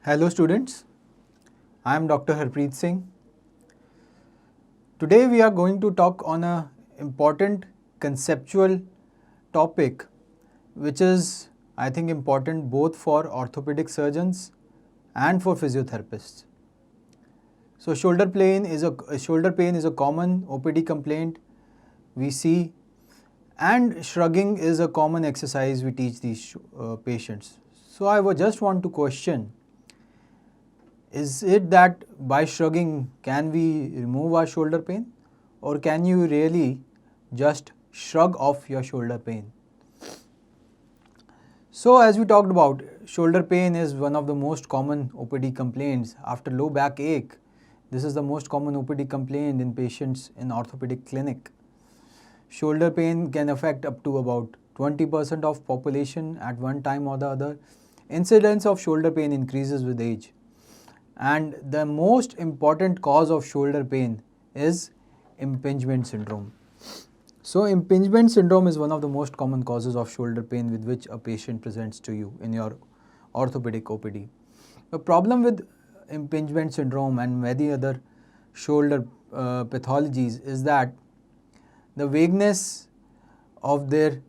Hello students, I am Dr. Harpreet Singh. Today we are going to talk on an important conceptual topic which is I think important both for orthopedic surgeons and for physiotherapists. So shoulder pain is a common OPD complaint we see, and shrugging is a common exercise we teach these patients. So I just want to question, is it that by shrugging can we remove our shoulder pain, or can you really just shrug off your shoulder pain? So as we talked about, shoulder pain is one of the most common OPD complaints after low back ache. This is the most common OPD complaint in patients in orthopedic clinic. Shoulder pain can affect up to about 20% of population at one time or the other. Incidence of shoulder pain increases with age. And the most important cause of shoulder pain is impingement syndrome. So impingement syndrome is one of the most common causes of shoulder pain with which a patient presents to you in your orthopedic OPD. The problem with impingement syndrome and many other shoulder pathologies is that the vagueness of their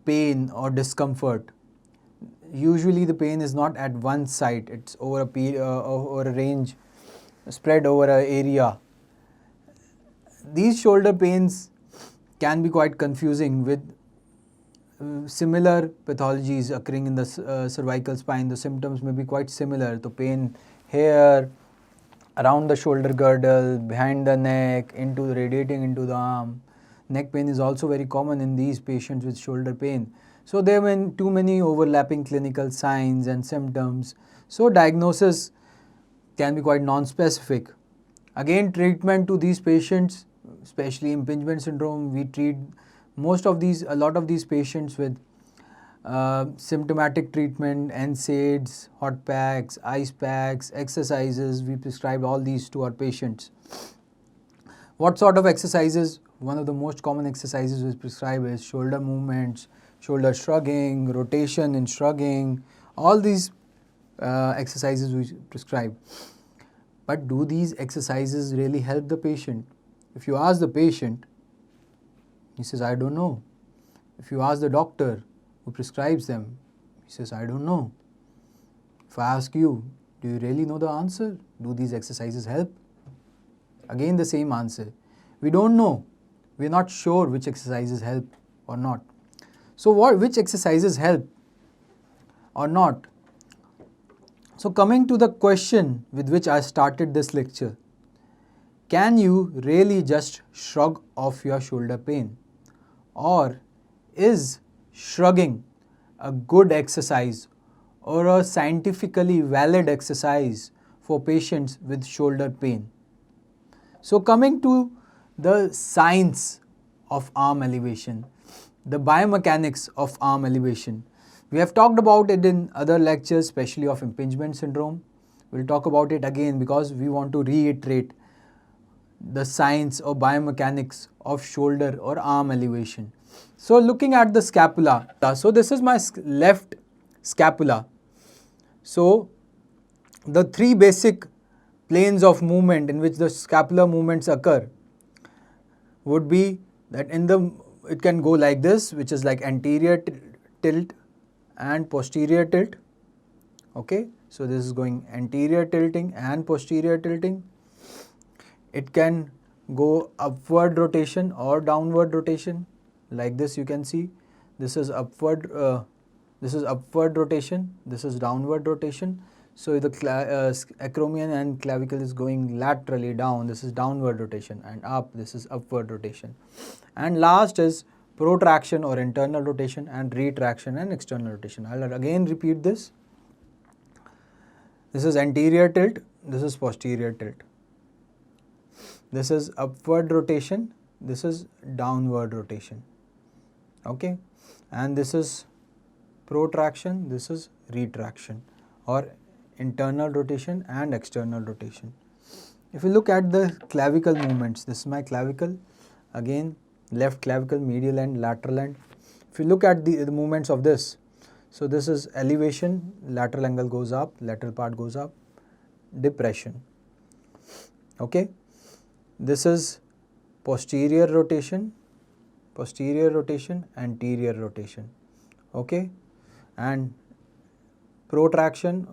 pain or discomfort. Usually the pain is not at one site, it's over a range, spread over an area. These shoulder pains can be quite confusing with similar pathologies occurring in the cervical spine. The symptoms may be quite similar. The pain here, around the shoulder girdle, behind the neck, radiating into the arm. Neck pain is also very common in these patients with shoulder pain. So there are too many overlapping clinical signs and symptoms. So diagnosis can be quite non-specific. Again, treatment to these patients, especially impingement syndrome, we treat a lot of these patients with symptomatic treatment, NSAIDs, hot packs, ice packs, exercises. We prescribe all these to our patients. What sort of exercises? One of the most common exercises we prescribe is shoulder movements, shoulder shrugging, rotation in shrugging, all these exercises we prescribe. But do these exercises really help the patient? If you ask the patient, he says, I don't know. If you ask the doctor who prescribes them, he says, I don't know. If I ask you, do you really know the answer? Do these exercises help? Again the same answer. We don't know. We're not sure which exercises help or not. So which exercises help or not? So coming to the question with which I started this lecture, can you really just shrug off your shoulder pain? Or is shrugging a good exercise or a scientifically valid exercise for patients with shoulder pain? So coming to the science of arm elevation, the biomechanics of arm elevation. We have talked about it in other lectures, especially of impingement syndrome. We'll talk about it again because we want to reiterate the science or biomechanics of shoulder or arm elevation. So looking at the scapula. So this is my left scapula. So the three basic planes of movement in which the scapular movements occur would be that it can go like this, which is like anterior tilt and posterior tilt. Okay, so this is going anterior tilting and posterior tilting. It can go upward rotation or downward rotation, like this you can see. This is upward rotation, this is downward rotation. So the acromion and clavicle is going laterally down, this is downward rotation, and up, this is upward rotation. And last is protraction or internal rotation, and retraction and external rotation. I'll again repeat this. This is anterior tilt, this is posterior tilt. This is upward rotation, this is downward rotation. Okay, and this is protraction, this is retraction, or internal rotation and external rotation. If you look at the clavicle movements, this is my clavicle, again left clavicle, medial end, lateral end. If you look at the movements of this, So this is elevation, lateral angle goes up, lateral part goes up, depression. Okay. This is posterior rotation, anterior rotation. Okay. And protraction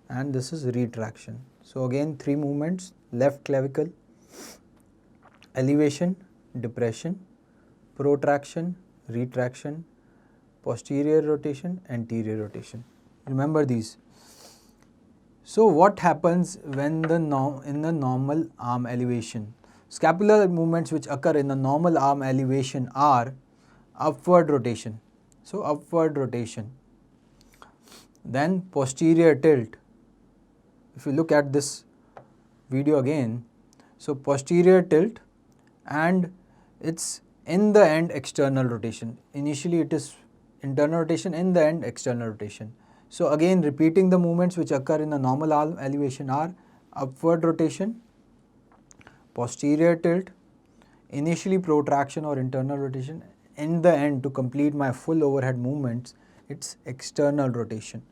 and this is retraction. So again 3 movements: left clavicle, elevation, depression, protraction, retraction, posterior rotation, anterior rotation. Remember these. So what happens when in the normal arm elevation? Scapular movements which occur in the normal arm elevation are upward rotation. So upward rotation. Then posterior tilt. If you look at this video again, so posterior tilt, and it's in the end external rotation. Initially it is internal rotation, in the end external rotation. So again repeating the movements which occur in the normal arm elevation are upward rotation, posterior tilt, initially protraction or internal rotation, in the end to complete my full overhead movements it's external rotation.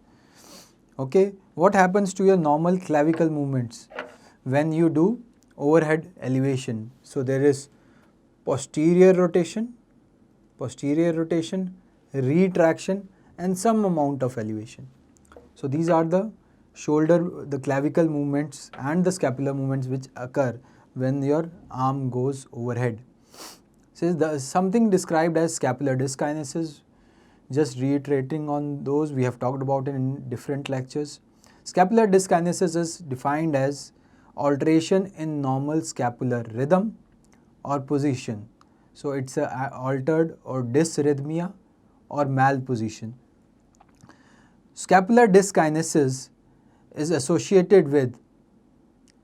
Okay, what happens to your normal clavicle movements when you do overhead elevation? So there is posterior rotation, retraction and some amount of elevation. So these are the the clavicle movements and the scapular movements which occur when your arm goes overhead. So something described as scapular dyskinesis, just reiterating on those, we have talked about it in different lectures. Scapular dyskinesis is defined as alteration in normal scapular rhythm or position. So it's a altered or dysrhythmia or malposition. Scapular dyskinesis is associated with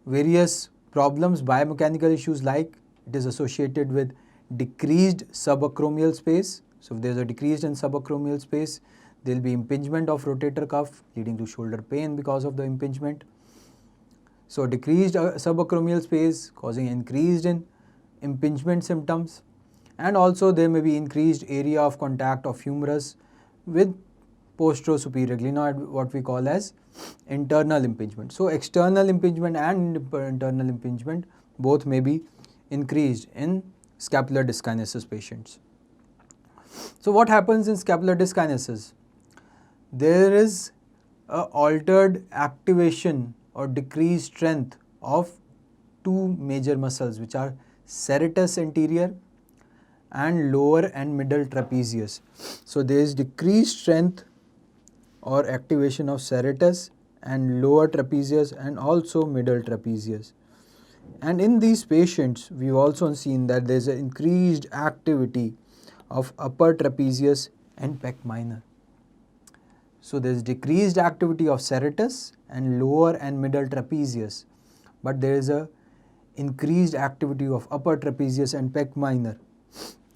various problems, biomechanical issues, like it is associated with decreased subacromial space. So if there is a decrease in subacromial space, there will be impingement of rotator cuff leading to shoulder pain because of the impingement. So decreased subacromial space causing increased in impingement symptoms, and also there may be increased area of contact of humerus with postero-superior glenoid, what we call as internal impingement. So external impingement and internal impingement both may be increased in scapular dyskinesis patients. So what happens in scapular dyskinesis? There is a altered activation or decreased strength of 2 major muscles which are serratus anterior and lower and middle trapezius. So there is decreased strength or activation of serratus and lower trapezius and also middle trapezius. And in these patients we've also seen that there is an increased activity of upper trapezius and pec minor. So there is decreased activity of serratus and lower and middle trapezius, but there is a increased activity of upper trapezius and pec minor.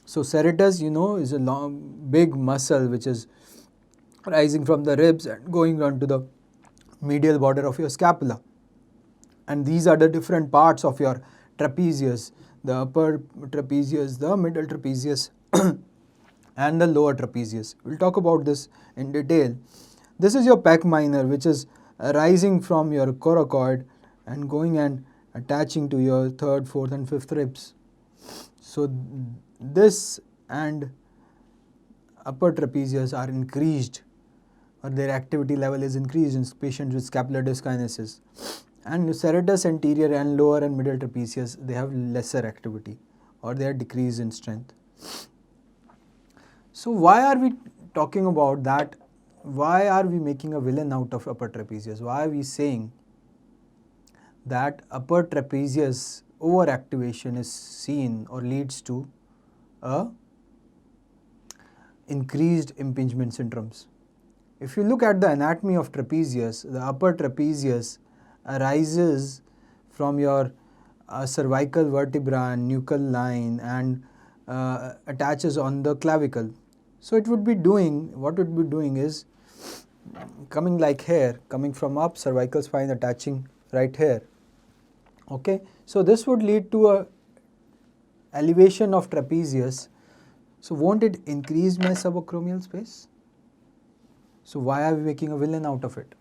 So serratus, is a big muscle which is rising from the ribs and going on to the medial border of your scapula. And these are the different parts of your trapezius: the upper trapezius, the middle trapezius and the lower trapezius. We'll talk about this in detail. This is your pec minor, which is rising from your coracoid and going and attaching to your 3rd, 4th and 5th ribs. So this and upper trapezius are increased, or their activity level is increased in patients with scapular dyskinesis. And serratus anterior and lower and middle trapezius, they have lesser activity or they are decreased in strength. So why are we talking about that? Why are we making a villain out of upper trapezius? Why are we saying that upper trapezius overactivation is seen or leads to increased impingement syndromes? If you look at the anatomy of trapezius, the upper trapezius arises from your cervical vertebra and nuchal line and attaches on the clavicle. So it would be doing, what it would be doing is coming like here, coming from up, cervical spine attaching right here. Okay, so this would lead to a elevation of trapezius. So won't it increase my subacromial space? So why are we making a villain out of it?